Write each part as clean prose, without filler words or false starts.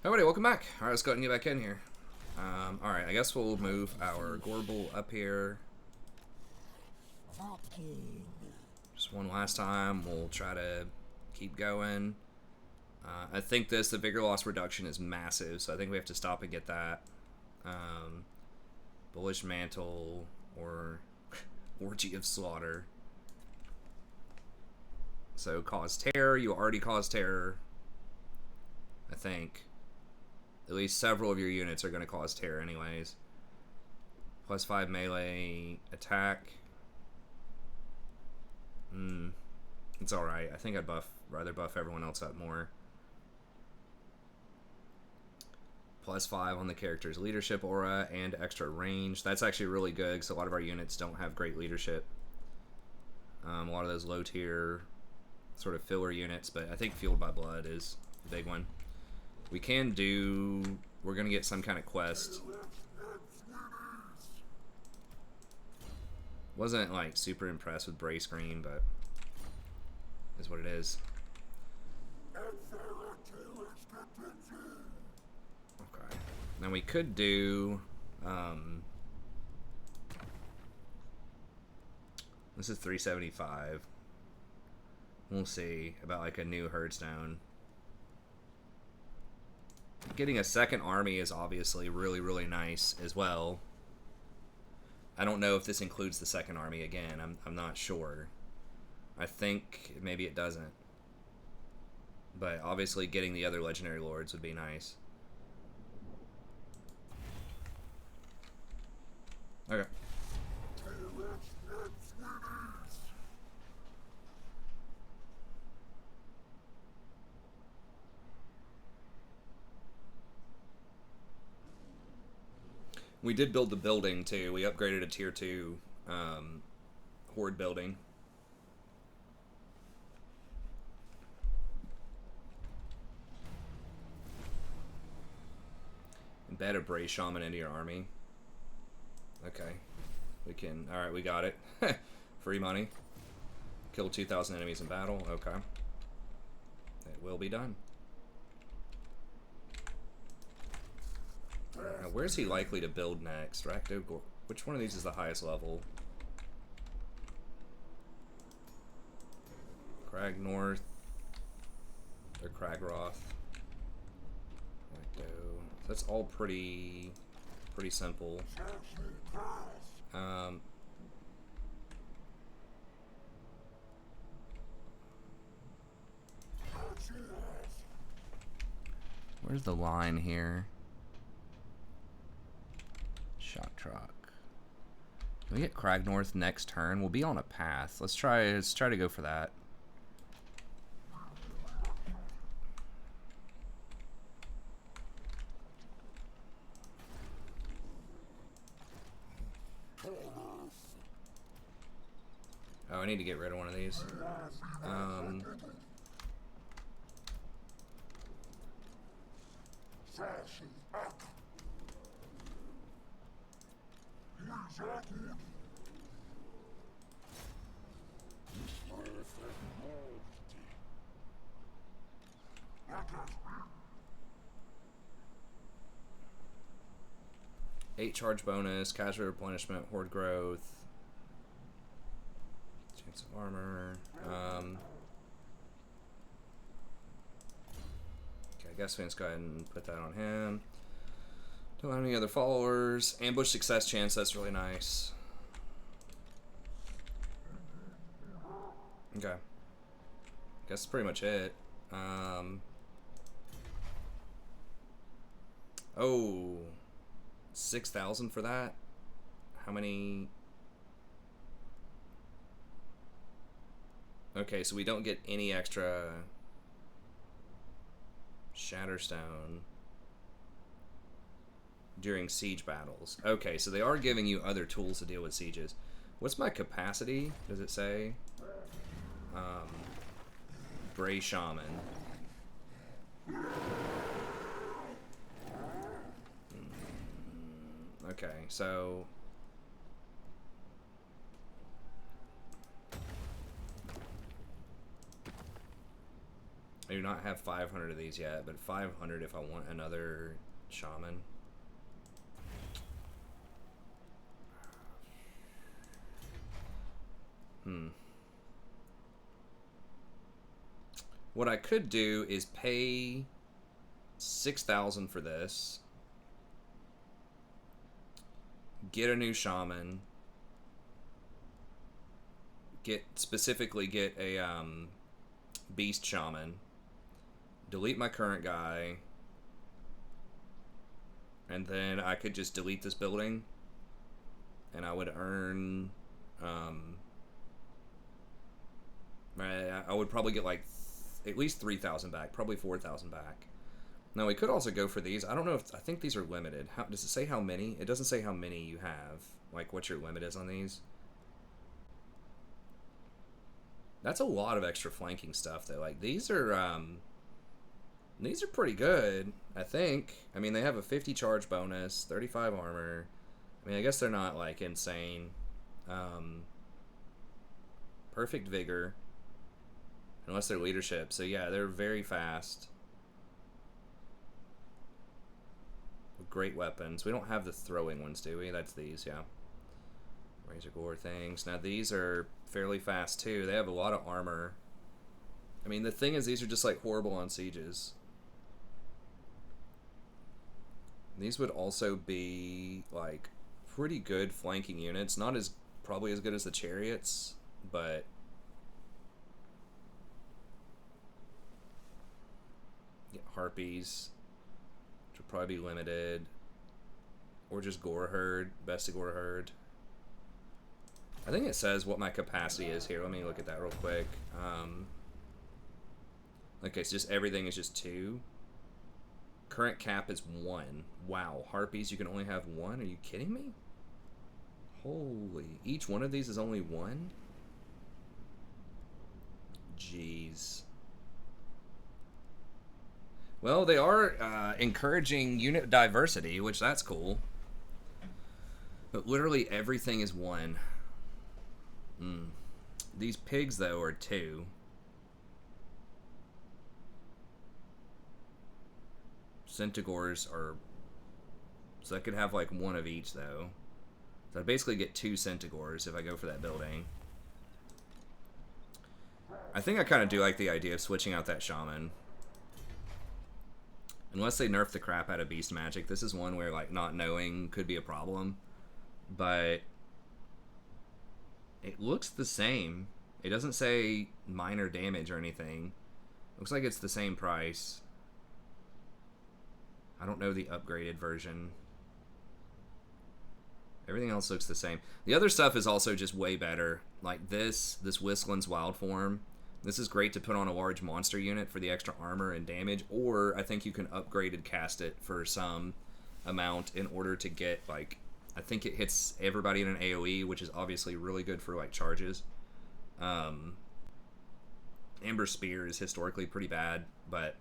Everybody, welcome back. Alright, let's go ahead and get back in here. Alright, I guess we'll move our Gorble up here. Just one last time. We'll try to keep going. I think the vigor loss reduction is massive, so I think we have to stop and get that. Bullish Mantle or Orgy of Slaughter. So cause terror. You already caused terror, I think. At least several of your units are going to cause terror anyways. +5 melee attack. It's alright. I think I'd rather buff everyone else up more. +5 on the character's leadership aura and extra range. That's actually really good because a lot of our units don't have great leadership. A lot of those low tier sort of filler units, but I think Fueled by Blood is the big one. We can do... We're going to get some kind of quest. Wasn't, like, super impressed with Brace Green, but... is what it is. Okay. Now we could do... this is 375. We'll see about, like, a new Herdstone. Getting a second army is obviously really, really nice as well. I don't know if this includes the second army again. I'm not sure. I think maybe it doesn't. But obviously getting the other Legendary Lords would be nice. Okay. We did build the building too. We upgraded a tier 2 horde building. Embed a Bray Shaman into your army. Okay. We can... Alright, we got it. Free money. Kill 2,000 enemies in battle. Okay. It will be done. Where's he likely to build next? Which one of these is the highest level? Crag North or Cragroth? That's all pretty simple. Where's the line here? Shock truck. Can we get Crag North next turn? We'll be on a path. Let's try to go for that. Oh, I need to get rid of one of these. Eight charge bonus, casual replenishment, horde growth, chance of armor. Okay, I guess we just go ahead and put that on him. Don't have any other followers. Ambush success chance, that's really nice. Okay. Guess that's pretty much it. Oh, 6,000 for that? How many? Okay, so we don't get any extra Shatterstone during siege battles. Okay, so they are giving you other tools to deal with sieges. What's my capacity? Does it say? Bray Shaman. Okay, so... I do not not have 500 of these yet, but 500 if I want another shaman. What I could do is pay 6,000 for this, get a new shaman, specifically get a beast shaman, delete my current guy, and then I could just delete this building, and I would earn I would probably get like at least 3,000 back, probably 4,000 back. Now we could also go for these. I don't know if I think these are limited. How does it say how many? It doesn't say how many you have. Like what your limit is on these. That's a lot of extra flanking stuff though. Like these are pretty good, I think. I mean, they have a 50 charge bonus, 35 armor. I mean, I guess they're not like insane. Perfect vigor. Unless they're leadership. So yeah, they're very fast. Great weapons. We don't have the throwing ones, do we? That's these, yeah. Razor gore things. Now these are fairly fast too. They have a lot of armor. I mean, the thing is, these are just like horrible on sieges. These would also be like pretty good flanking units. Not as probably as good as the chariots, but harpies, which would probably be limited, or just gore herd, best of gore herd. I think it says what my capacity is here. Let me look at that real quick. Okay, so just everything is just 2. Current cap is 1. Wow, harpies, you can only have 1? Are you kidding me? Holy, each one of these is only 1? Jeez. Well, they are encouraging unit diversity, which that's cool. But literally everything is 1. These pigs, though, are 2. Centigores are... So I could have, like, 1 of each, though. So I basically get 2 Centigores if I go for that building. I think I kind of do like the idea of switching out that shaman. Unless they nerf the crap out of beast magic. This is one where, like, not knowing could be a problem. But it looks the same. It doesn't say minor damage or anything. Looks like it's the same price. I don't know the upgraded version. Everything else looks the same. The other stuff is also just way better. Like this Whistlin's Wild Form. This is great to put on a large monster unit for the extra armor and damage, or I think you can upgrade and cast it for some amount in order to get, like, I think it hits everybody in an AoE, which is obviously really good for, like, charges. Amber Spear is historically pretty bad, but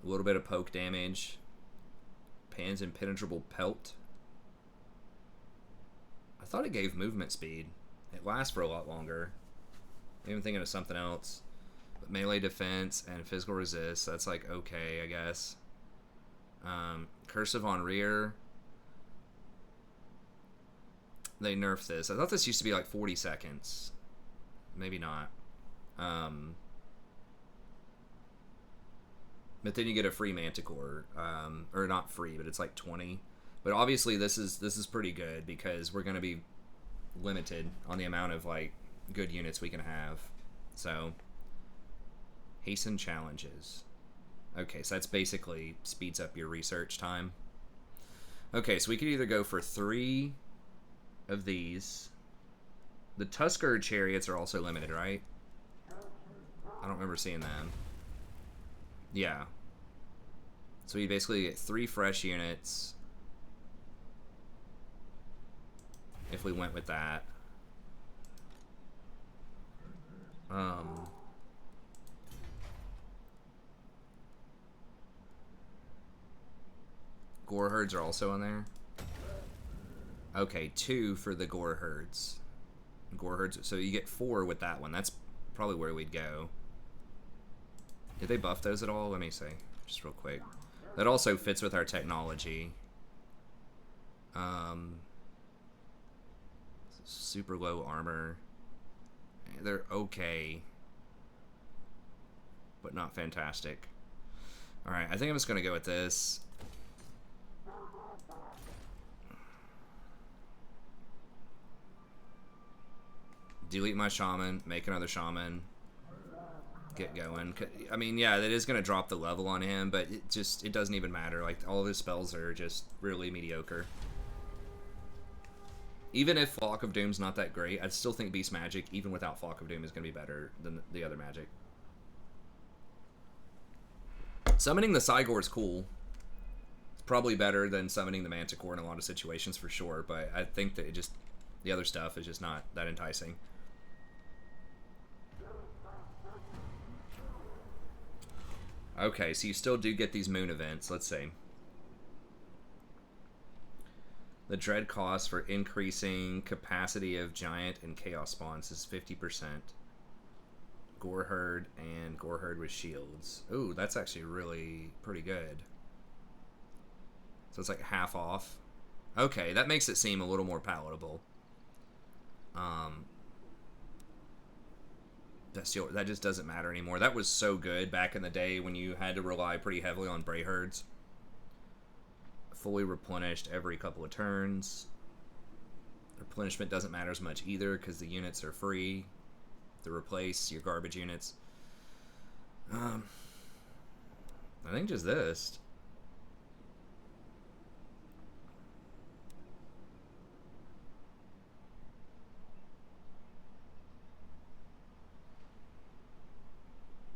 a little bit of poke damage. Pan's Impenetrable Pelt. I thought it gave movement speed. It lasts for a lot longer. I'm even thinking of something else. But melee defense and physical resist, that's like okay, I guess. Cursive on rear. They nerfed this. I thought this used to be like 40 seconds. Maybe not. But then you get a free Manticore. Or not free, but it's like 20. But obviously this is pretty good because we're going to be limited on the amount of like good units we can have. So hasten challenges. Okay, so that's basically speeds up your research time. Okay, so we could either go for 3 of these. The Tusker chariots are also limited, right? I don't remember seeing them. Yeah. So we basically get 3 fresh units if we went with that. Gore herds are also in there. Okay, 2 for the gore herds. Gore herds, so you get 4 with that one. That's probably where we'd go. Did they buff those at all? Let me see. Just real quick. That also fits with our technology. Super low armor. They're okay. But not fantastic. Alright, I think I'm just going to go with this. Delete my shaman, make another shaman, get going. I mean, yeah, that is going to drop the level on him, but it doesn't even matter. Like, all of his spells are just really mediocre. Even if Flock of Doom's not that great, I still think Beast Magic, even without Flock of Doom, is going to be better than the other magic. Summoning the Cygor is cool. It's probably better than summoning the Manticore in a lot of situations for sure, but I think that the other stuff is just not that enticing. Okay, so you still do get these moon events. Let's see. The dread cost for increasing capacity of giant and chaos spawns is 50%. Goreherd and Goreherd with shields. Ooh, that's actually really pretty good. So it's like half off. Okay, that makes it seem a little more palatable. That just doesn't matter anymore. That was so good back in the day when you had to rely pretty heavily on Brayherds. Fully replenished every couple of turns. Replenishment doesn't matter as much either because the units are free to replace your garbage units. I think just this.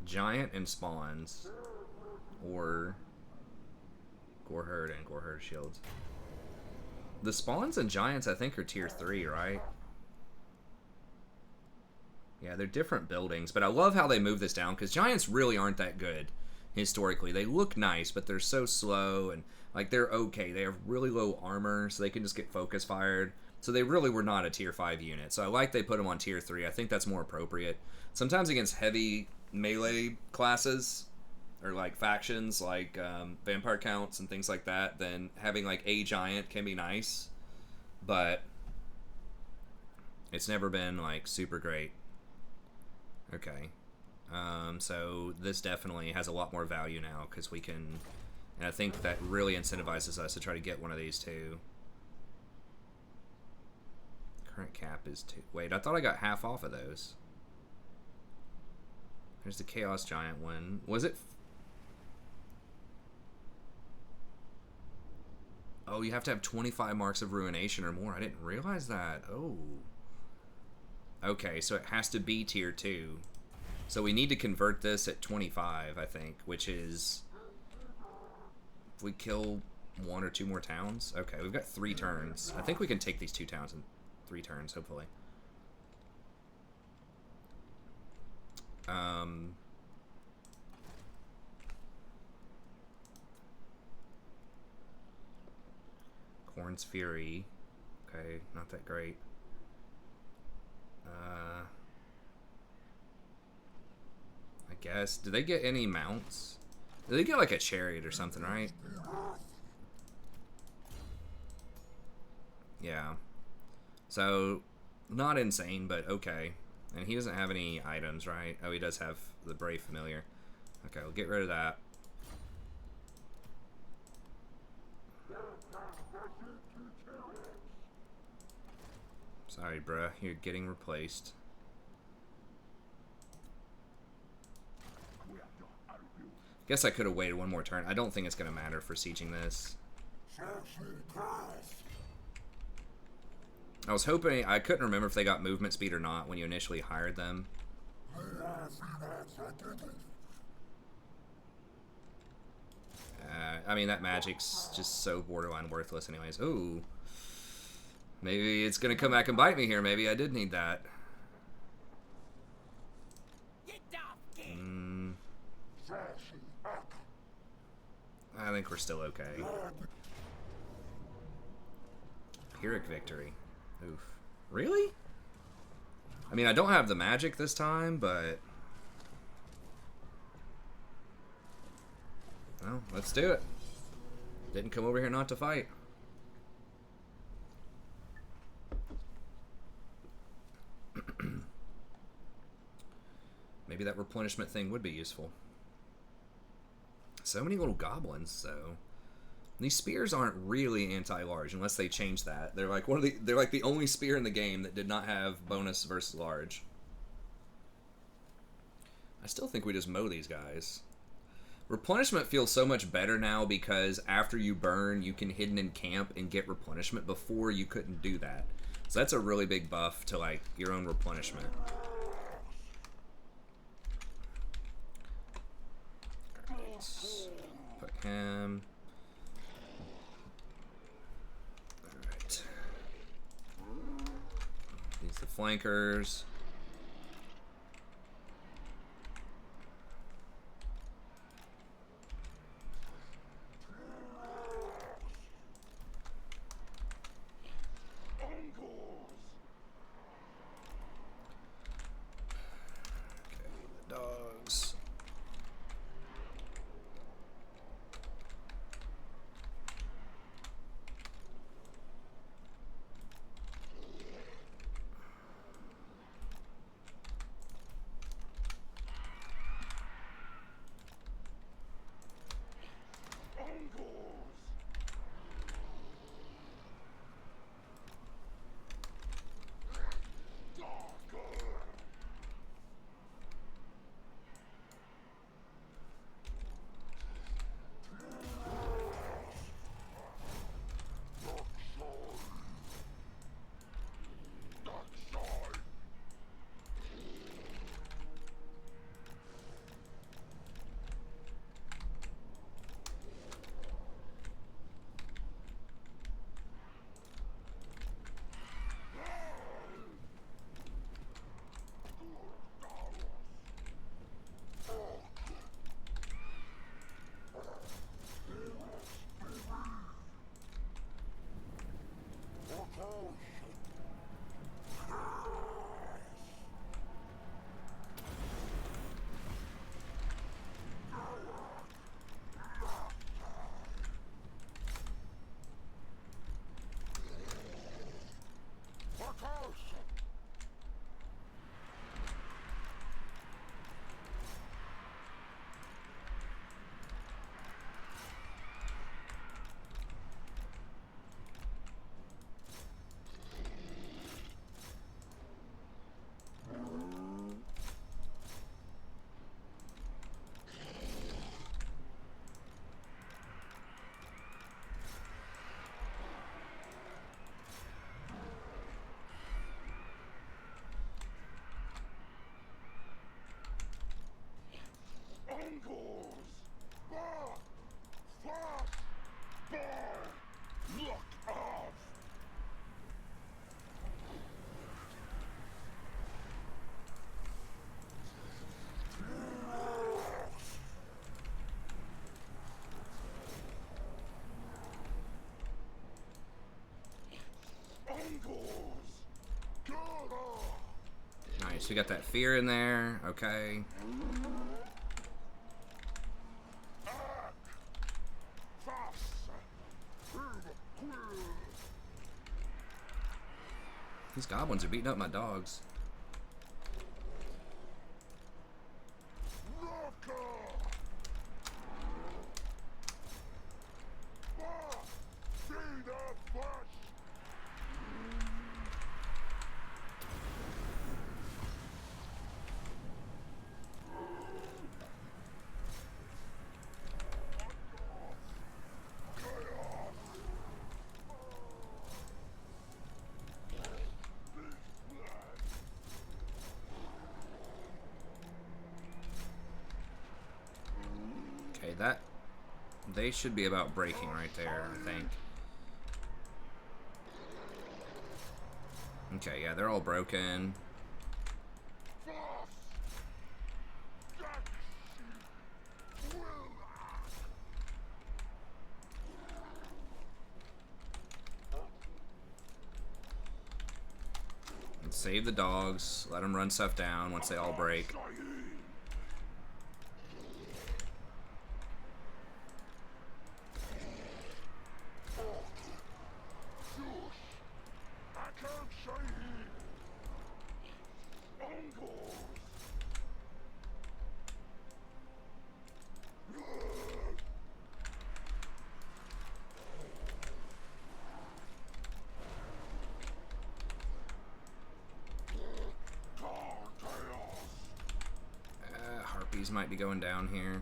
Giant and spawns, or Goreherd and Goreherd shields. The spawns and giants, I think, are tier 3, right? Yeah, they're different buildings, but I love how they move this down, because giants really aren't that good, historically. They look nice, but they're so slow, and, like, they're okay. They have really low armor, so they can just get focus fired. So they really were not a tier 5 unit. So I like they put them on tier 3. I think that's more appropriate. Sometimes against heavy melee classes, or, like, factions, like vampire counts and things like that, then having, like, a giant can be nice. But it's never been, like, super great. Okay. So this definitely has a lot more value now, because we can... And I think that really incentivizes us to try to get one of these too. Current cap is 2. Wait, I thought I got half off of those. There's the Chaos Giant one. Was it... Oh, you have to have 25 marks of ruination or more. I didn't realize that. Oh. Okay, so it has to be tier 2. So we need to convert this at 25, I think, which is... If we kill 1 or 2 more towns? Okay, we've got 3 turns. I think we can take these 2 towns in 3 turns, hopefully. Corn's Fury. Okay, not that great. I guess. Do they get any mounts? Do they get like a chariot or something, right? Yeah. So, not insane, but okay. And he doesn't have any items, right? Oh, he does have the Brave Familiar. Okay, we'll get rid of that. Sorry, bruh. You're getting replaced. Guess I could have waited 1 more turn. I don't think it's going to matter for sieging this. I was hoping... I couldn't remember if they got movement speed or not when you initially hired them. I mean, that magic's just so borderline worthless anyways. Ooh. Maybe it's going to come back and bite me here. Maybe I did need that. I think we're still okay. Pyrrhic victory. Oof. Really? I mean, I don't have the magic this time, but... Well, let's do it. Didn't come over here not to fight. Maybe that replenishment thing would be useful. So many little goblins, though. These spears aren't really anti-large unless they change that. They're like they're like the only spear in the game that did not have bonus versus large. I still think we just mow these guys. Replenishment feels so much better now because after you burn, you can hidden in camp and get replenishment. Before, you couldn't do that. So that's a really big buff to like your own replenishment. Alright. Put him. Alright. These are the flankers. Nice, we got that fear in there. Okay. These goblins are beating up my dogs. That they should be about breaking right there, I think. Okay, yeah, they're all broken. And save the dogs, let them run stuff down once they all break. These might be going down here.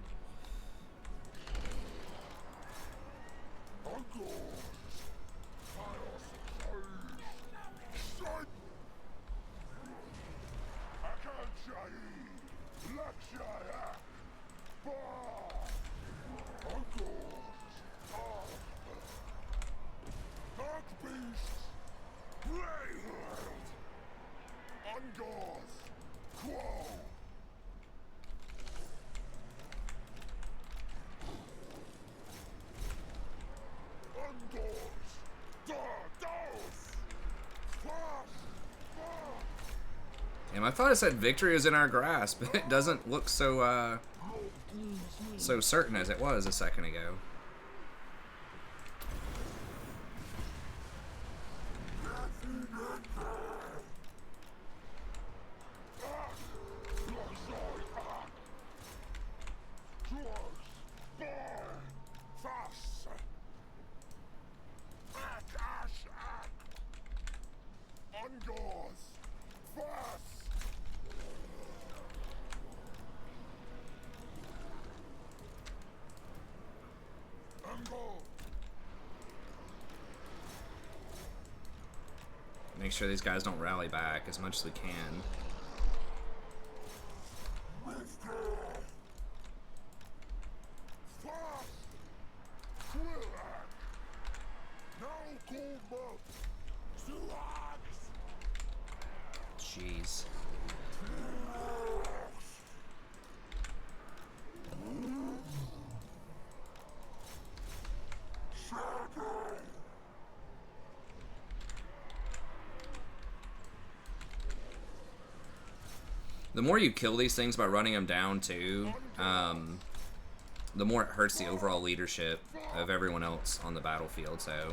Damn, I thought it said victory is in our grasp, but it doesn't look so so certain as it was a second ago. Make sure these guys don't rally back as much as they can. Jeez. The more you kill these things by running them down too, the more it hurts the overall leadership of everyone else on the battlefield, so...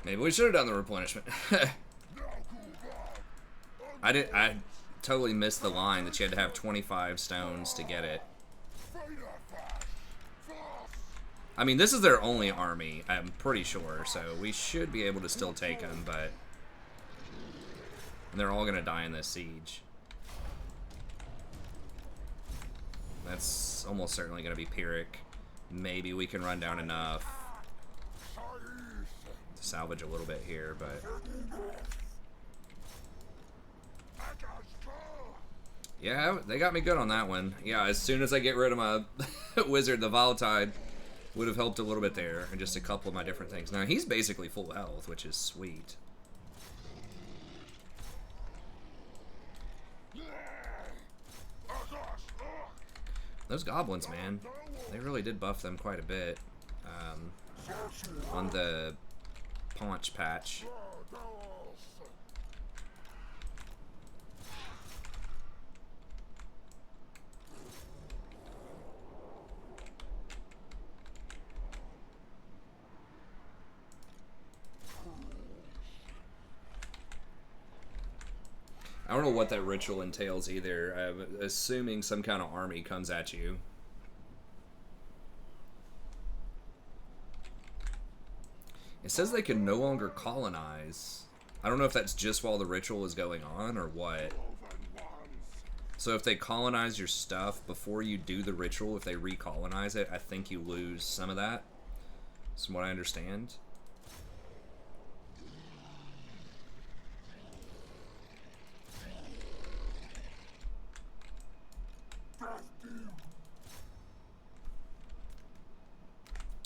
Maybe we should have done the replenishment. I totally missed the line that you had to have 25 stones to get it. I mean, this is their only army, I'm pretty sure, so we should be able to still take them, but... they're all gonna die in this siege. That's almost certainly gonna be Pyrrhic. Maybe we can run down enough to salvage a little bit here, but... yeah, they got me good on that one. Yeah, as soon as I get rid of my wizard, the Volatile would have helped a little bit there, and just a couple of my different things. Now, he's basically full health, which is sweet. Those goblins, man, they really did buff them quite a bit on the paunch patch. I don't know what that ritual entails either. I'm assuming some kind of army comes at you. It says they can no longer colonize. I don't know if that's just while the ritual is going on or what. So if they colonize your stuff before you do the ritual, if they recolonize it, I think you lose some of that. That's from what I understand.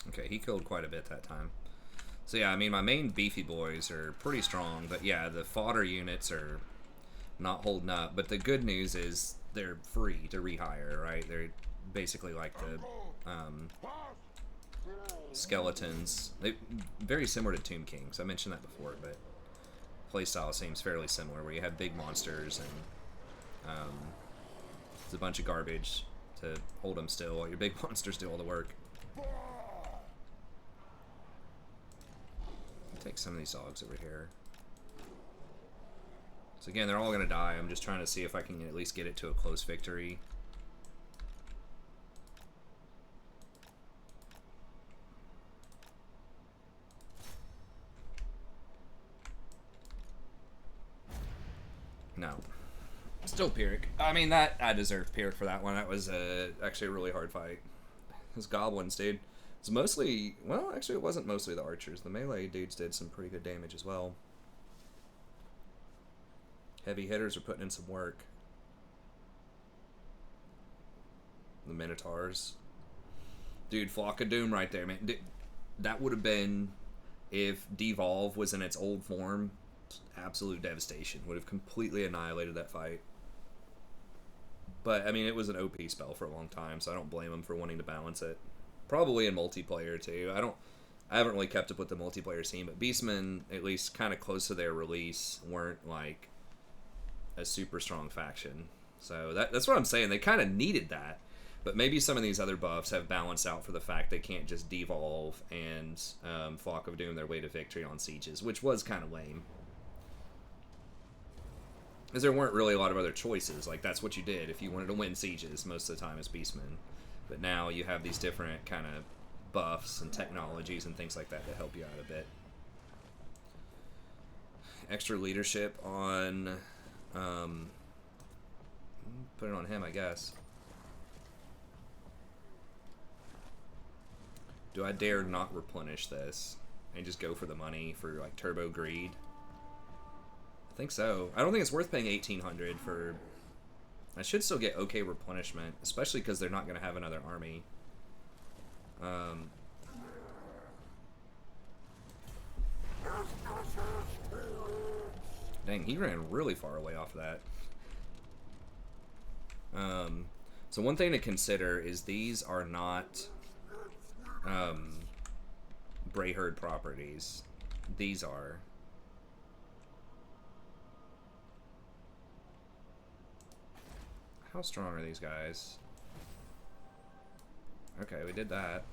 Okay, he killed quite a bit that time. So yeah, I mean, my main beefy boys are pretty strong, but yeah, the fodder units are not holding up. But the good news is they're free to rehire, right? They're basically like the skeletons. They very similar to Tomb Kings. I mentioned that before, but playstyle seems fairly similar, where you have big monsters and it's a bunch of garbage to hold them still while your big monsters do all the work. Take some of these dogs over here. So again, they're all gonna die. I'm just trying to see if I can at least get it to a close victory. No. Still Pyrrhic. I mean, that I deserved Pyrrhic for that one. That was actually a really hard fight. Those goblins, dude. It's mostly... Well, actually, it wasn't mostly the archers. The melee dudes did some pretty good damage as well. Heavy hitters are putting in some work. The Minotaurs. Dude, Flock of Doom right there, man. That would have been... If Devolve was in its old form, absolute devastation. Would have completely annihilated that fight. But, I mean, it was an OP spell for a long time, so I don't blame them for wanting to balance it. Probably in multiplayer, too. I haven't really kept up with the multiplayer scene, but Beastmen, at least kind of close to their release, weren't, like, a super strong faction. So, that's what I'm saying. They kind of needed that. But maybe some of these other buffs have balanced out for the fact they can't just devolve and Flock of Doom their way to victory on sieges, which was kind of lame. Because there weren't really a lot of other choices. Like, that's what you did if you wanted to win sieges most of the time as Beastmen. But now you have these different kind of buffs and technologies and things like that to help you out a bit. Extra leadership on... put it on him, I guess. Do I dare not replenish this and just go for the money for, like, Turbo Greed? I think so. I don't think it's worth paying $1,800 for... I should still get okay replenishment, especially because they're not going to have another army. Dang, he ran really far away off of that. So one thing to consider is these are not Brayherd properties. These are. How strong are these guys? Okay, we did that.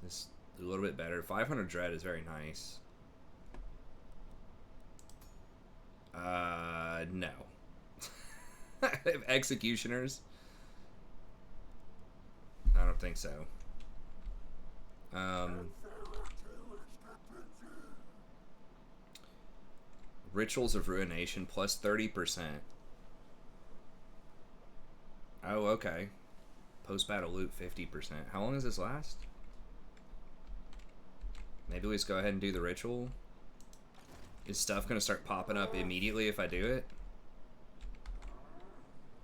This is a little bit better. 500 dread is very nice. No. Executioners? I don't think so. Rituals of Ruination plus 30%. Oh, okay. Post-battle loot 50%. How long does this last? Maybe we just go ahead and do the ritual. Is stuff going to start popping up immediately if I do it?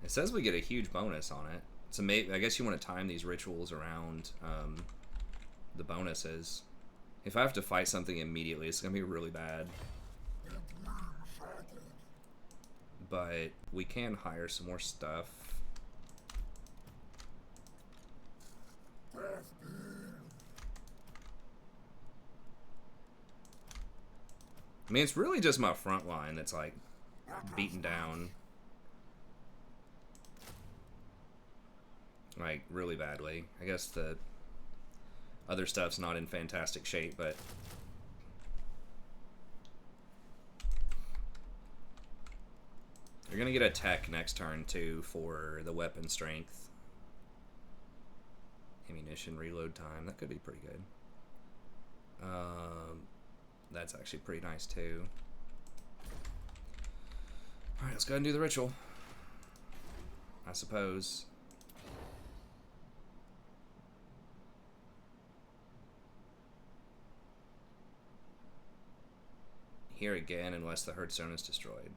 It says we get a huge bonus on it. So maybe, I guess you want to time these rituals around the bonuses. If I have to fight something immediately, it's going to be really bad. But we can hire some more stuff. I mean, it's really just my front line that's, like, beaten down. Like, really badly. I guess the other stuff's not in fantastic shape, but... You're gonna get a tech next turn, too, for the weapon strength. Ammunition reload time. That could be pretty good. That's actually pretty nice, too. Alright, let's go ahead and do the ritual. I suppose. Here again, unless the Hearthstone is destroyed.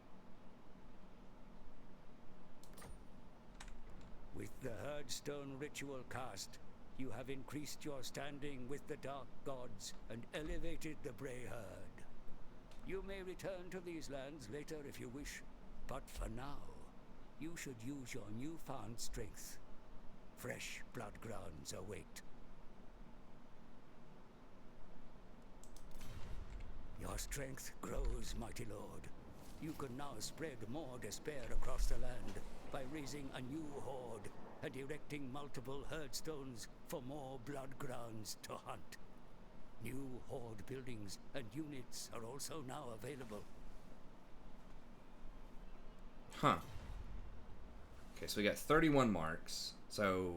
With the Hearthstone ritual cast, you have increased your standing with the Dark Gods and elevated the Brayherd. You may return to these lands later if you wish, but for now, you should use your newfound strength. Fresh blood grounds await. Your strength grows, mighty lord. You can now spread more despair across the land by raising a new horde and erecting multiple herdstones for more blood grounds to hunt. New horde buildings and units are also now available. Huh. Okay, so we got 31 marks. So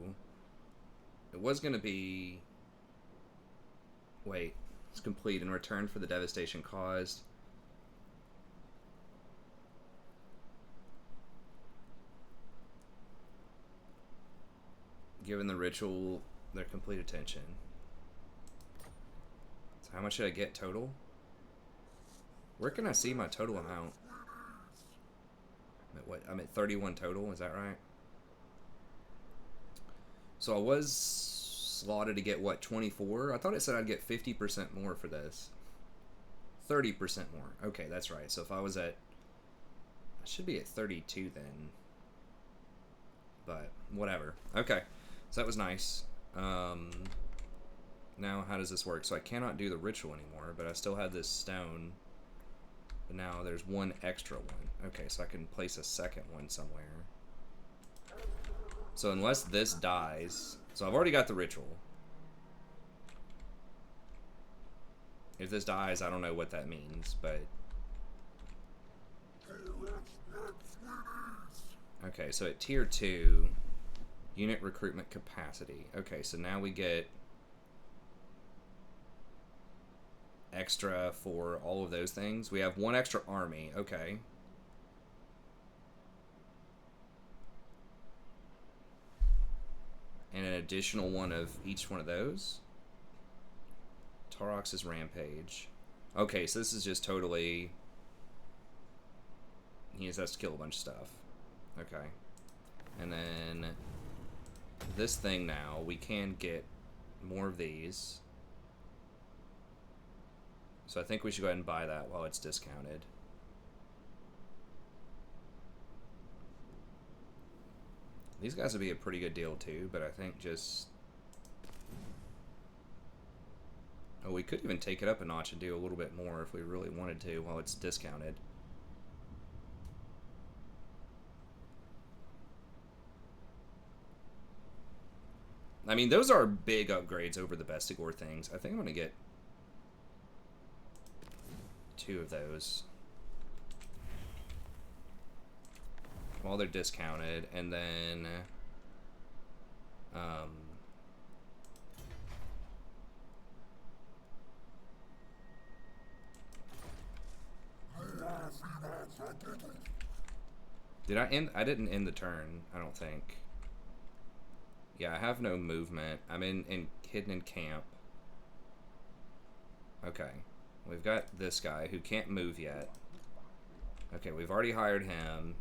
it was going to be... Wait. It's complete in return for the devastation caused. Given the ritual their complete attention. So how much should I get total? Where can I see my total amount? I'm at 31 total, is that right? So I was slotted to get, what, 24? I thought it said I'd get 50% more for this. 30% more. Okay, that's right. So if I was at... I should be at 32 then. But, whatever. Okay. So that was nice. Now, how does this work? So I cannot do the ritual anymore, but I still have this stone. But now there's one extra one. Okay, so I can place a second one somewhere. So unless this dies... So I've already got the ritual. If this dies, I don't know what that means, but... Okay, so at tier 2, unit recruitment capacity. Okay, so now we get extra for all of those things. We have one extra army. Okay. And an additional one of each one of those. Taurox's rampage. Okay, so this is just totally... He just has to kill a bunch of stuff. Okay. And then this thing now, we can get more of these. So I think we should go ahead and buy that while it's discounted. These guys would be a pretty good deal too, but I think just... Oh, we could even take it up a notch and do a little bit more if we really wanted to while it's discounted. I mean, those are big upgrades over the Bestigor things. I think I'm going to get 2 of those while they're discounted, and then did I end? I didn't end the turn, I don't think. Yeah, I have no movement. I'm hidden in camp. Okay. We've got this guy who can't move yet. Okay, we've already hired him.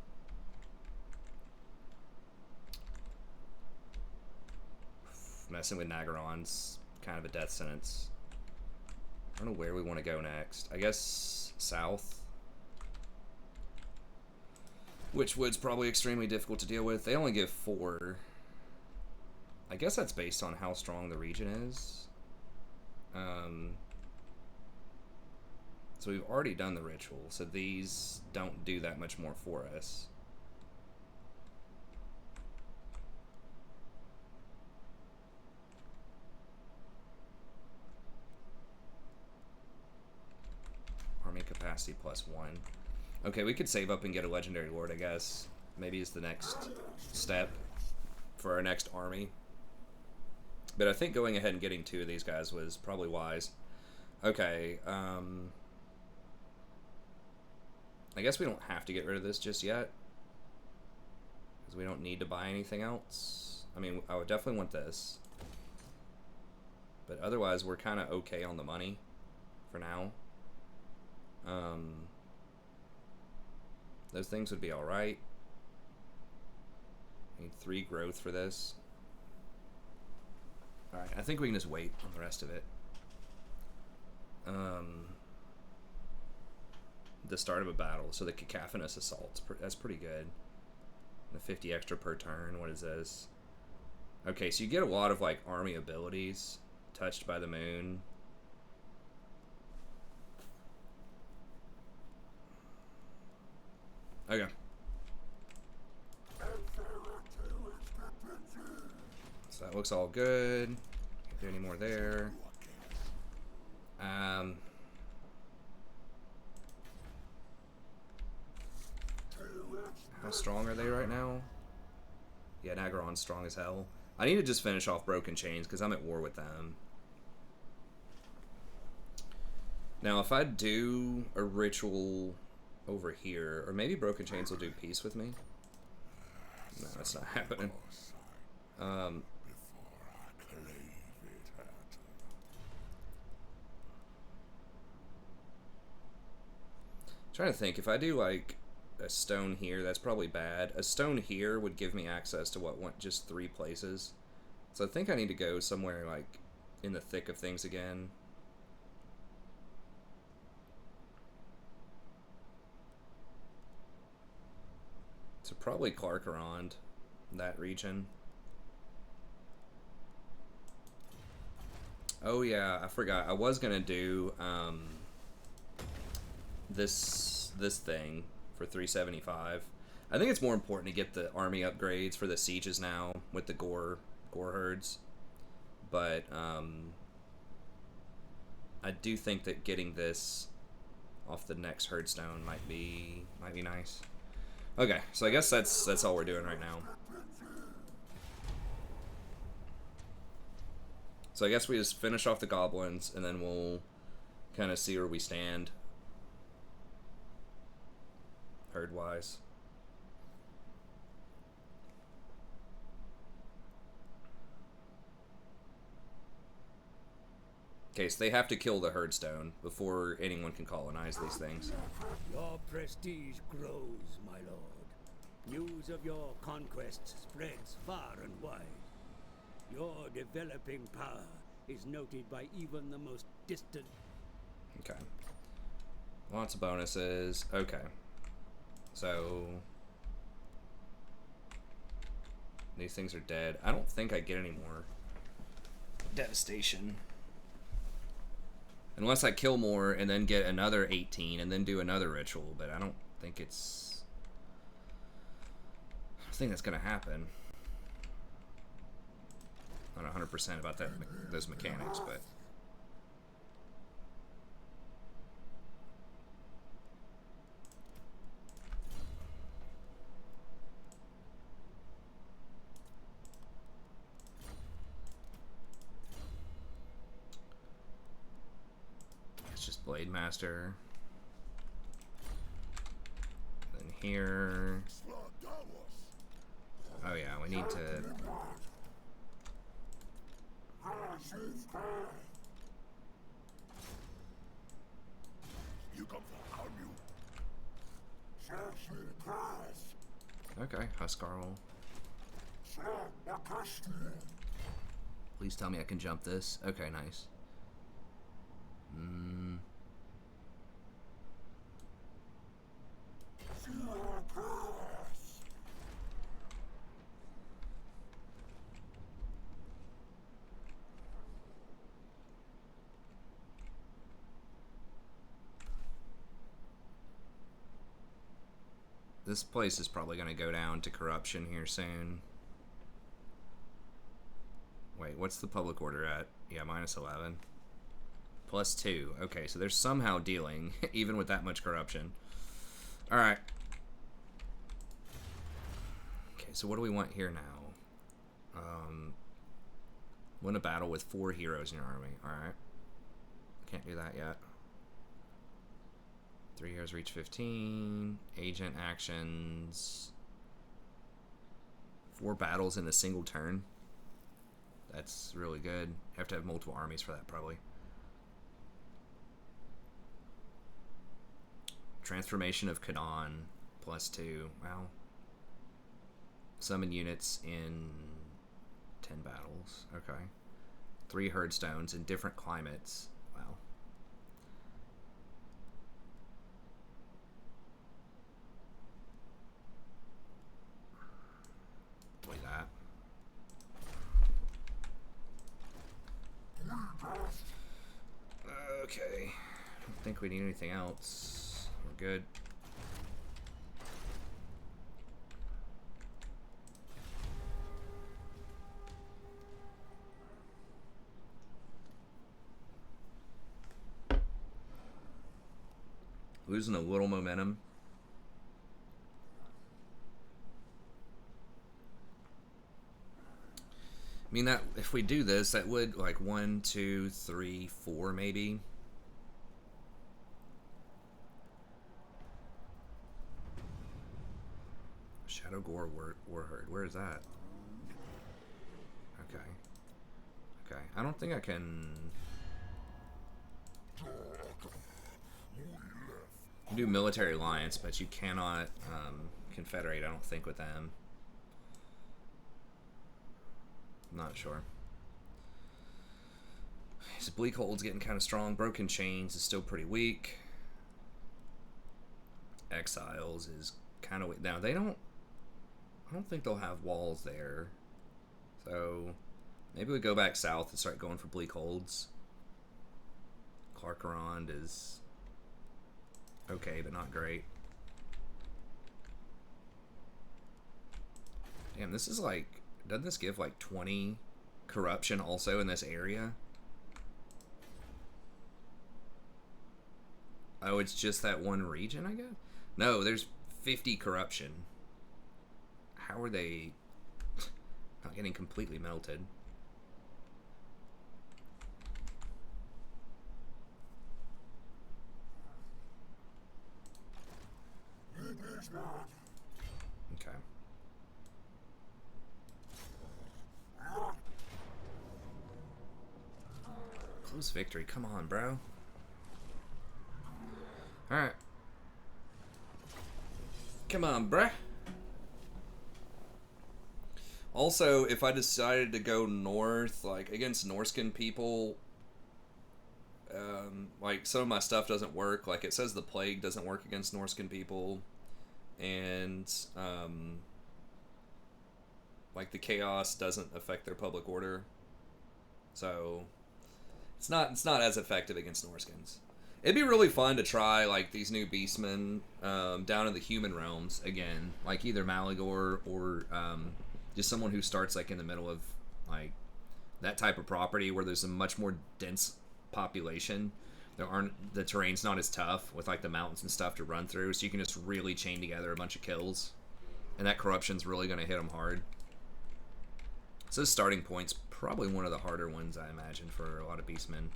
Messing with Nagaron's kind of a death sentence. I don't know where we want to go next. I guess south. Witchwood's probably extremely difficult to deal with. They only give 4. I guess that's based on how strong the region is. So we've already done the ritual, so these don't do that much more for us. Army capacity +1. Okay, we could save up and get a legendary lord, I guess. Maybe is the next step for our next army. But I think going ahead and getting 2 of these guys was probably wise. Okay, I guess we don't have to get rid of this just yet, because we don't need to buy anything else. I mean, I would definitely want this. But otherwise, we're kind of okay on the money for now. Those things would be alright. Need 3 growth for this. Alright, I think we can just wait on the rest of it. The start of a battle, so the cacophonous assaults, that's pretty good. The 50 extra per turn, what is this? Okay, so you get a lot of like army abilities. Touched by the moon. Okay. So that looks all good. Can't do any more there. How strong are they right now? Yeah, Nagron's strong as hell. I need to just finish off Broken Chains because I'm at war with them. Now, if I do a ritual over here, or maybe Broken Chains will do peace with me. No, that's not happening. Trying to think, if I do like a stone here, that's probably bad. A stone here would give me access to what, just 3 places. So I think I need to go somewhere like in the thick of things again. So probably Clarkarond, that region. Oh yeah, I forgot. I was gonna do this thing for 375. I think it's more important to get the army upgrades for the sieges now with the gore herds. But I do think that getting this off the next herdstone might be nice. Okay, so I guess that's all we're doing right now. So I guess we just finish off the goblins and then we'll kind of see where we stand herd wise. Okay, so they have to kill the herdstone before anyone can colonize these things. Your prestige grows, my lord. News of your conquests spreads far and wide. Your developing power is noted by even the most distant. Okay. Lots of bonuses. Okay. So these things are dead. I don't think I get any more devastation. Unless I kill more and then get another 18 and then do another ritual, but I don't think it's... I don't think that's going to happen. I'm not 100% about those mechanics, but... It's just Blade Master. Then here... Oh yeah, we need to... Okay, Huskarl. Please tell me I can jump this. Okay, nice. This place is probably going to go down to corruption here soon. Wait, what's the public order at? Yeah, -11. +2. Okay, so they're somehow dealing, even with that much corruption. Alright. Okay, so what do we want here now? Win a battle with 4 heroes in your army. Alright. Can't do that yet. 3 heroes reach 15. Agent actions. 4 battles in a single turn. That's really good. You have to have multiple armies for that, probably. Transformation of Kadan. +2. Wow. Summon units in 10 battles. Okay. 3 herdstones in different climates. Wow. Play that. Okay. I don't think we need anything else. We're good. Losing a little momentum. I mean, that if we do this, that would like 1, 2, 3, 4 maybe. Shadow Gore Warherd. Where is that? Okay. Okay. I don't think I can. You do military alliance, but you cannot confederate. I don't think with them. I'm not sure. His Bleak Hold's getting kind of strong. Broken Chains is still pretty weak. Exiles is kind of weak. Now they don't. I don't think they'll have walls there. So maybe we go back south and start going for Bleak Holds. Clarkarond is okay, but not great. Damn, this is like... Doesn't this give like 20 corruption also in this area? Oh, it's just that one region, I guess? No, there's 50 corruption. How are they not getting completely melted? Okay. Close victory. Come on, bro. Alright. Come on, bruh. Also, if I decided to go north, like, against Norscan people, like, some of my stuff doesn't work. Like, it says the plague doesn't work against Norscan people. And, like, the chaos doesn't affect their public order. So, it's not as effective against Norscans. It'd be really fun to try, like, these new beastmen down in the human realms again. Like, either Malagor or just someone who starts, like, in the middle of, like, that type of property where there's a much more dense population. The terrain's not as tough with, like, the mountains and stuff to run through, so you can just really chain together a bunch of kills. And that corruption's really going to hit them hard. So this starting point's probably one of the harder ones, I imagine, for a lot of beastmen.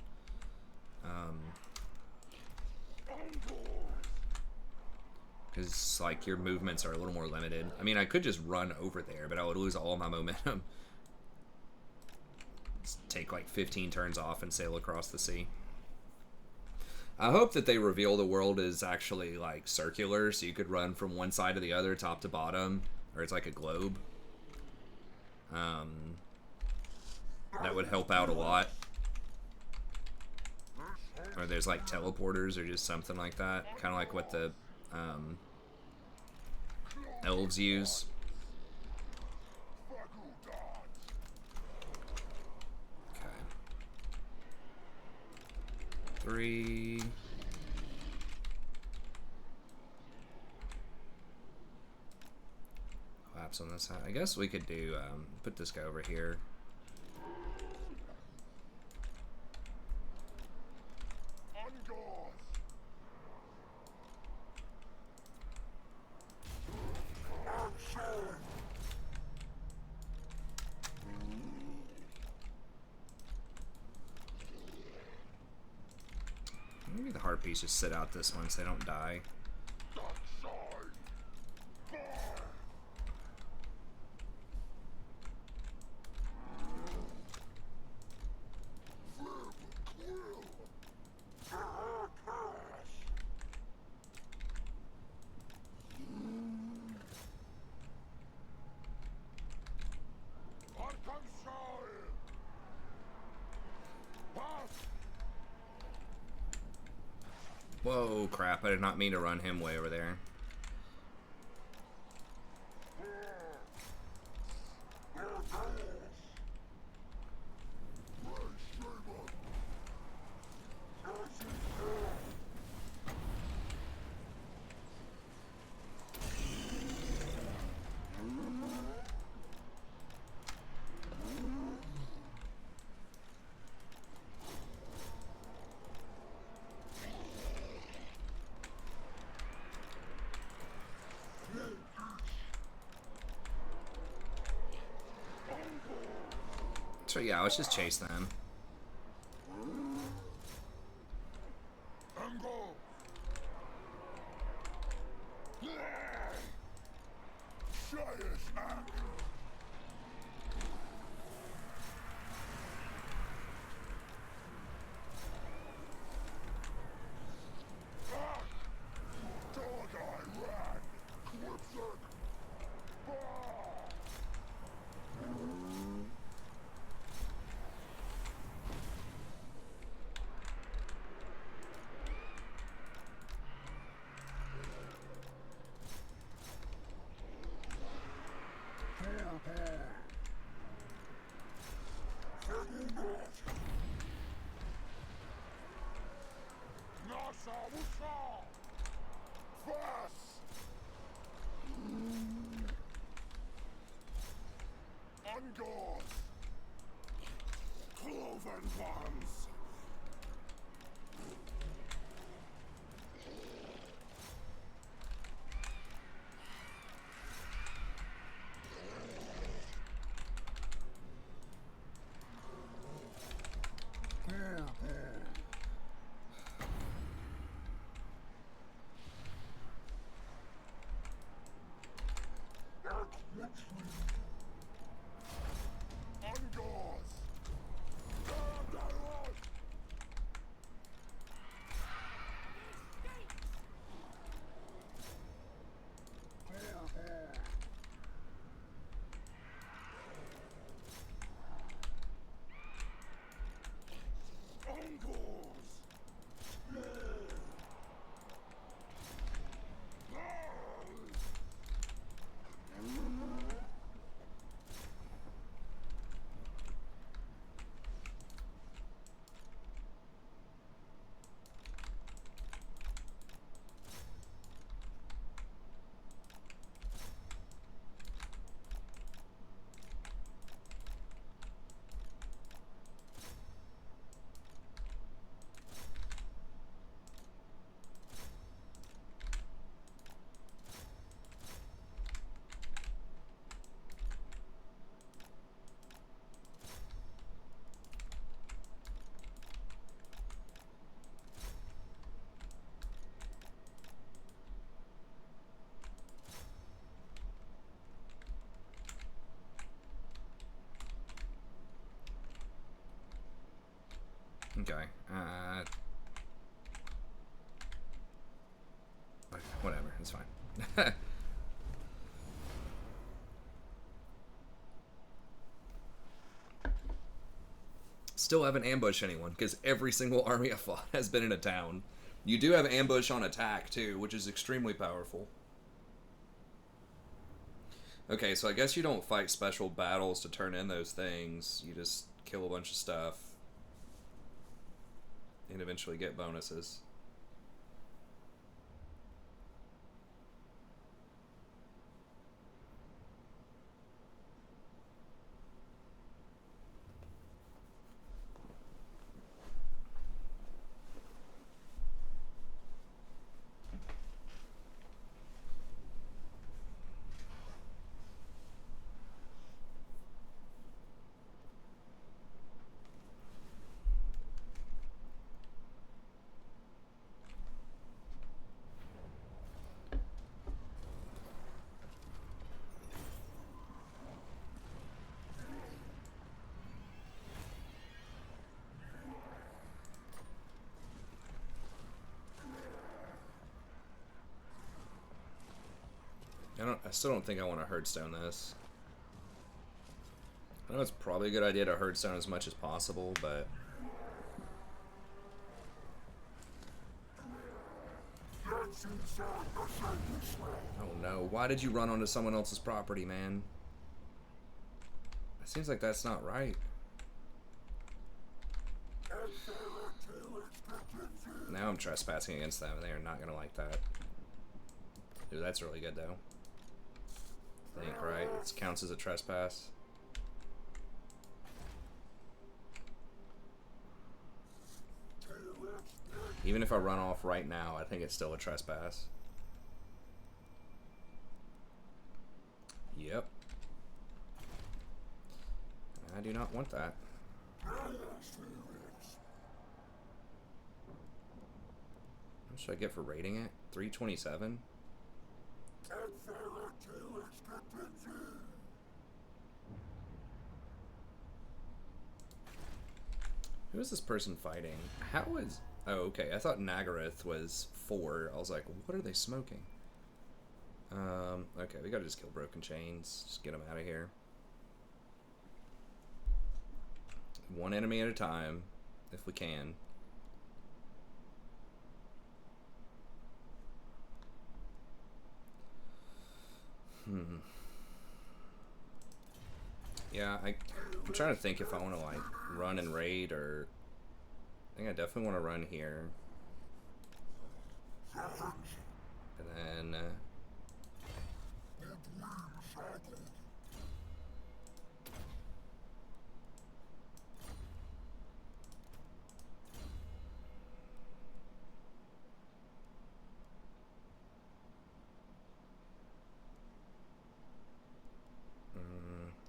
Because, like, your movements are a little more limited. I mean, I could just run over there, but I would lose all my momentum. Just take, like, 15 turns off and sail across the sea. I hope that they reveal the world is actually, like, circular, so you could run from one side to the other, top to bottom, or it's like a globe. That would help out a lot. Or there's, like, teleporters or just something like that. Kind of like what the elves use. Okay. 3. Collapse on this side. I guess we could do, put this guy over here. Maybe the Harpies just sit out this one so they don't die. Whoa, crap. I did not mean to run him way over there. So yeah, let's just chase them. Okay. Whatever. It's fine. Still haven't ambushed anyone, because every single army I fought has been in a town. You do have ambush on attack, too, which is extremely powerful. Okay, so I guess you don't fight special battles to turn in those things. You just kill a bunch of stuff and eventually get bonuses. I still don't think I want to herdstone this. I know it's probably a good idea to herdstone as much as possible, but... Oh no, why did you run onto someone else's property, man? It seems like that's not right. Now I'm trespassing against them, and they are not going to like that. Dude, that's really good, though. I think, right? It counts as a trespass. Even if I run off right now, I think it's still a trespass. Yep. I do not want that. What should I get for rating it? 327? Who is this person fighting? How is... Oh, okay. I thought Nagaroth was 4. I was like, what are they smoking? Okay, we gotta just kill Broken Chains. Just get them out of here. One enemy at a time, if we can. Yeah, I'm trying to think if I want to, like, run and raid, or... I think I definitely want to run here. And then...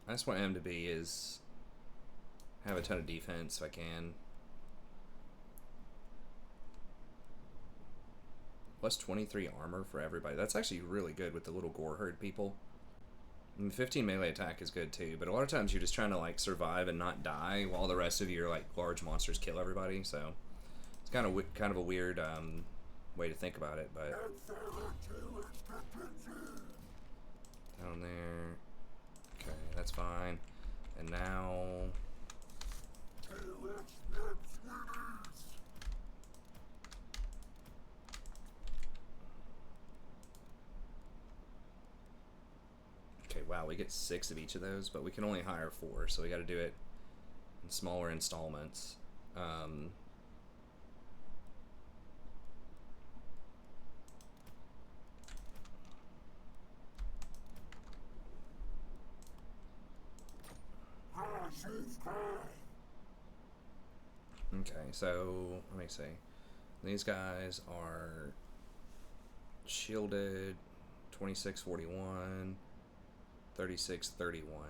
I just want him to be have a ton of defense if I can. Plus 23 armor for everybody. That's actually really good with the little gore herd people. And 15 melee attack is good too, but a lot of times you're just trying to like survive and not die while the rest of your like large monsters kill everybody. So it's kind of a weird way to think about it, but down there. Okay, that's fine. And now... Okay, wow, we get 6 of each of those, but we can only hire 4, so we gotta do it in smaller installments. Okay, so let me see. These guys are shielded 2641, 3631.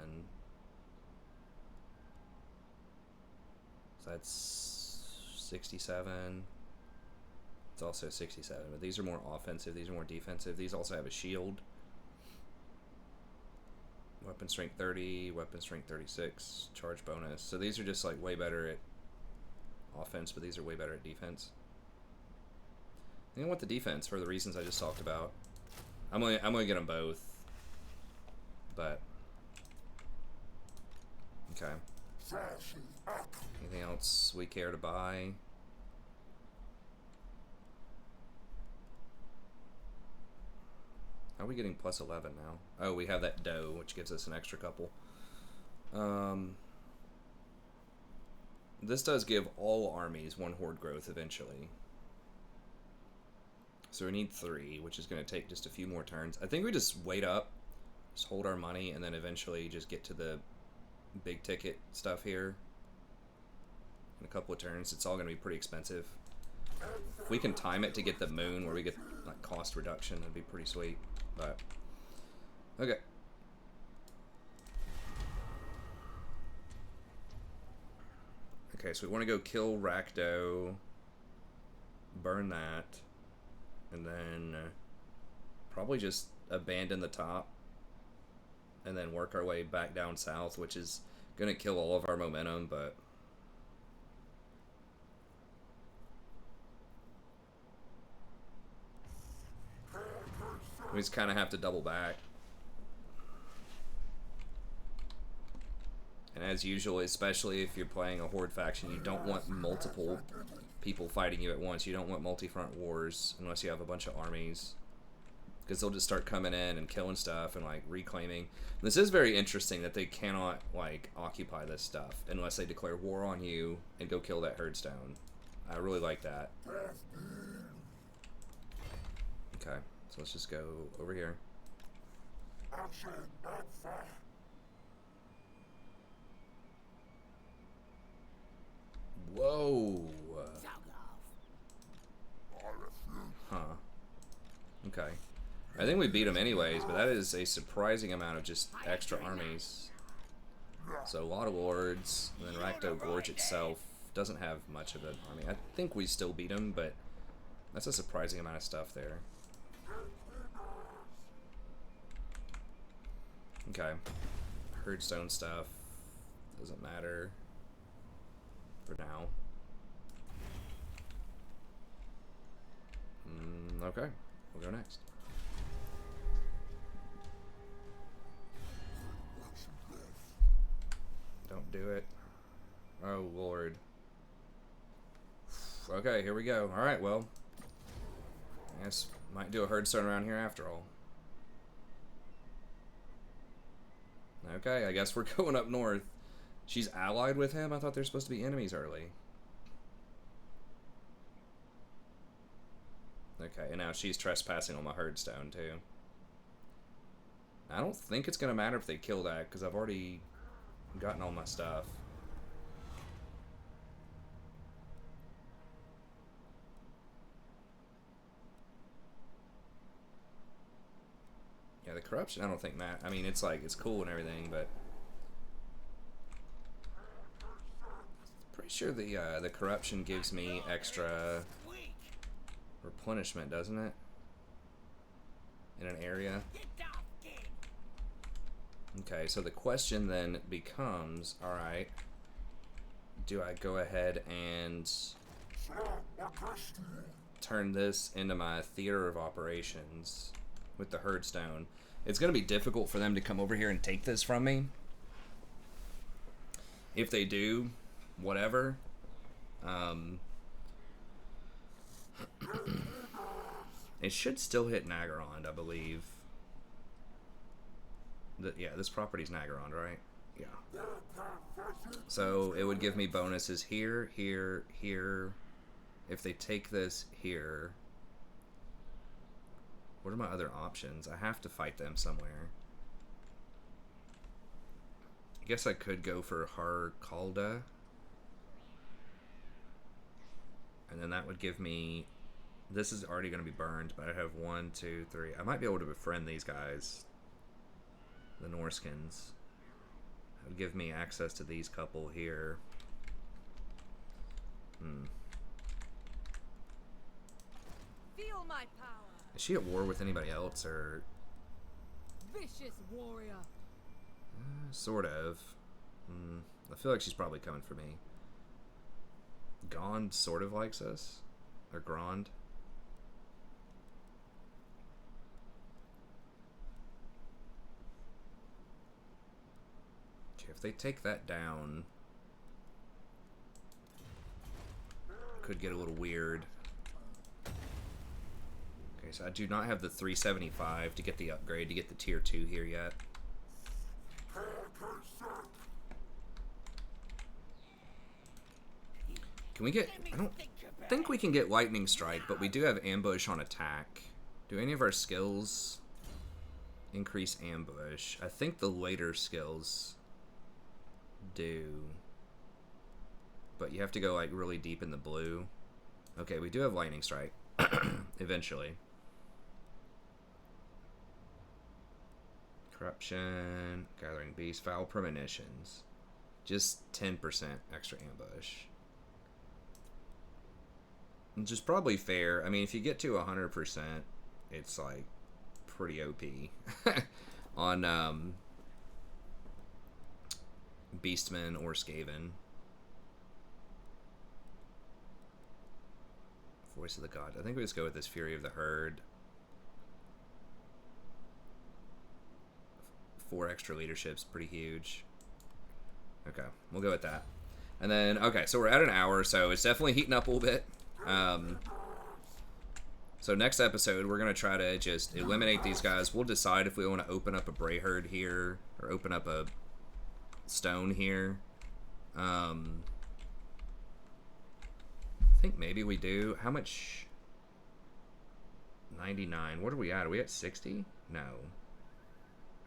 So that's 67. It's also 67, but these are more offensive, these are more defensive. These also have a shield. Weapon strength 30, weapon strength 36, charge bonus. So these are just like way better at offense, but these are way better at defense. I think I want the defense for the reasons I just talked about. I'm gonna get them both, but okay. Anything else we care to buy? How are we getting plus 11 now? Oh, we have that dough, which gives us an extra couple. This does give all armies 1 horde growth eventually. So we need 3, which is going to take just a few more turns. I think we just wait up, just hold our money, and then eventually just get to the big ticket stuff here. In a couple of turns, it's all going to be pretty expensive. If we can time it to get the moon where we get like cost reduction, that'd be pretty sweet. But okay. Okay, so we want to go kill Rakdo, burn that, and then probably just abandon the top and then work our way back down south, which is going to kill all of our momentum, but we just kind of have to double back. And as usual, especially if you're playing a horde faction, you don't want multiple people fighting you at once. You don't want multi-front wars unless you have a bunch of armies, because they'll just start coming in and killing stuff and like reclaiming. This is very interesting that they cannot like occupy this stuff unless they declare war on you and go kill that herdstone. I really like that. Okay. So let's just go over here. Whoa. Huh. Okay. I think we beat them anyways, but that is a surprising amount of just extra armies. So a lot of lords, and then Rakdo Gorge itself doesn't have much of an army. I think we still beat him, but that's a surprising amount of stuff there. Okay. Herdstone stuff doesn't matter for now. Okay, we'll go next. Don't do it. Oh, Lord. Okay, here we go. Alright, well. I guess might do a herdstone around here after all. Okay, I guess we're going up north. She's allied with him? I thought they're supposed to be enemies early. Okay, and now she's trespassing on my herdstone, too. I don't think it's going to matter if they kill that, because I've already gotten all my stuff. Yeah, the corruption, I don't think I mean, it's like, it's cool and everything, but pretty sure the corruption gives me extra replenishment, doesn't it? In an area. Okay, so the question then becomes, alright, do I go ahead and turn this into my theater of operations with the herdstone? It's going to be difficult for them to come over here and take this from me. If they do, whatever. It should still hit Nagarond, I believe. Yeah, this property's Nagarond, right? Yeah. So it would give me bonuses here, here, here. If they take this here, what are my other options? I have to fight them somewhere. I guess I could go for Harkalda. And then that would give me... This is already going to be burned, but I have 1, 2, 3. I might be able to befriend these guys. The Norskins. That would give me access to these couple here. Feel my power. Is she at war with anybody else, or... Vicious warrior. Sort of. I feel like she's probably coming for me. Gond sort of likes us. Or Grond. Okay, if they take that down, could get a little weird. Okay, so I do not have the 375 to get the upgrade, to get the tier 2 here yet. Can we get... I don't think we can get Lightning Strike, but we do have Ambush on attack. Do any of our skills increase Ambush? I think the later skills do. But you have to go like really deep in the blue. Okay, we do have Lightning Strike. Eventually. Corruption, Gathering Beast, Foul Premonitions. Just 10% extra ambush. Which is probably fair. I mean, if you get to 100%, it's like pretty OP. On Beastman or Skaven. Voice of the God. I think we just go with this Fury of the Herd. 4 extra leadership's pretty huge. Okay, we'll go with that. And then, okay, so we're at an hour, so it's definitely heating up a little bit. So next episode, we're going to try to just eliminate these guys. We'll decide if we want to open up a Bray Herd here, or open up a stone here. I think maybe we do. How much? 99. What are we at? Are we at 60? No.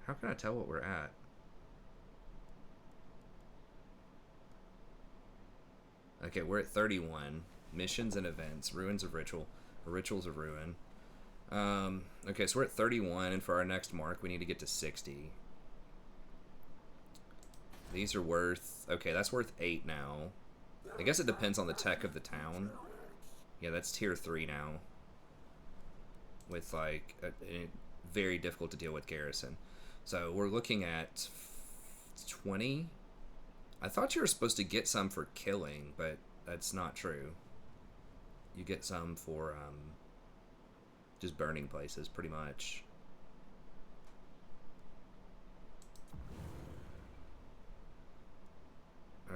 How can I tell what we're at? Okay, we're at 31. Missions and events. Ruins of Ritual. Or Rituals of Ruin. Okay, so we're at 31, and for our next mark, we need to get to 60. These are worth... Okay, that's worth 8 now. I guess it depends on the tech of the town. Yeah, that's tier 3 now. With, like, a very difficult to deal with garrison. So, we're looking at 20? I thought you were supposed to get some for killing, but that's not true. You get some for, just burning places, pretty much.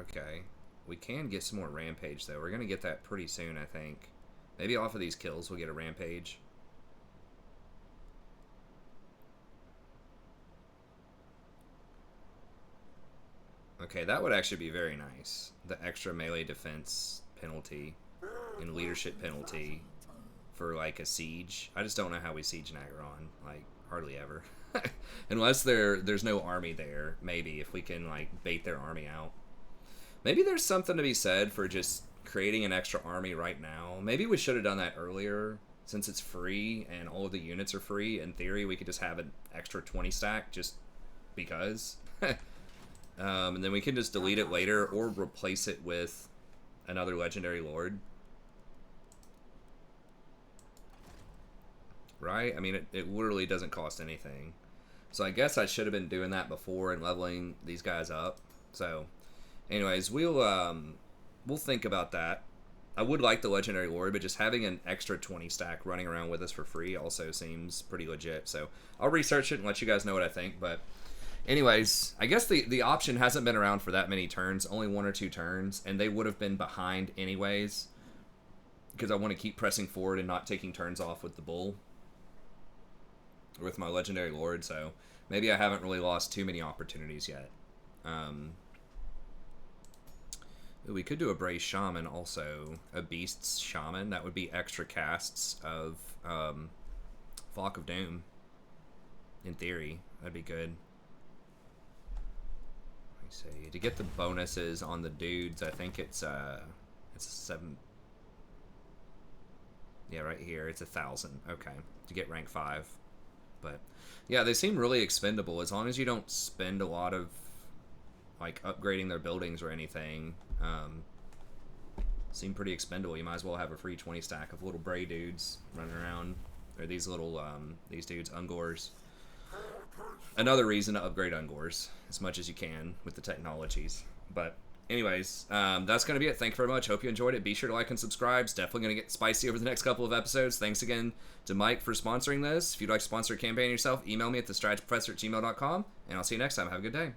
Okay. We can get some more rampage, though. We're going to get that pretty soon, I think. Maybe off of these kills we'll get a rampage. Okay, that would actually be very nice. The extra melee defense penalty and leadership penalty for, like, a siege. I just don't know how we siege Nagaron. Like, hardly ever. Unless there's no army there, maybe, if we can, like, bait their army out. Maybe there's something to be said for just creating an extra army right now. Maybe we should have done that earlier. Since it's free and all of the units are free, in theory, we could just have an extra 20 stack just because. And then we can just delete it later or replace it with another legendary lord. Right? I mean, it literally doesn't cost anything. So I guess I should have been doing that before and leveling these guys up. So, anyways, we'll think about that. I would like the legendary lord, but just having an extra 20 stack running around with us for free also seems pretty legit. So I'll research it and let you guys know what I think. But anyways, I guess the option hasn't been around for that many turns, only 1 or 2 turns, and they would have been behind anyways, because I want to keep pressing forward and not taking turns off with the bull, or with my legendary lord, so maybe I haven't really lost too many opportunities yet. We could do a Brave Shaman also, a Beast's Shaman. That would be extra casts of Flock of Doom. In theory, that'd be good. See, to get the bonuses on the dudes, I think it's 7. Yeah, right here it's 1,000. Okay, to get rank 5. But yeah, they seem really expendable as long as you don't spend a lot of like upgrading their buildings or anything. Seem pretty expendable. You might as well have a free 20 stack of little Bray dudes running around, or these little these dudes, Ungors. Another reason to upgrade Ungors as much as you can with the technologies. But anyways, that's going to be it. Thank you very much. Hope you enjoyed it. Be sure to like and subscribe. It's definitely going to get spicy over the next couple of episodes. Thanks again to Mike for sponsoring this. If you'd like to sponsor a campaign yourself, email me at thestrategyprofessor@gmail.com, and I'll see you next time. Have a good day.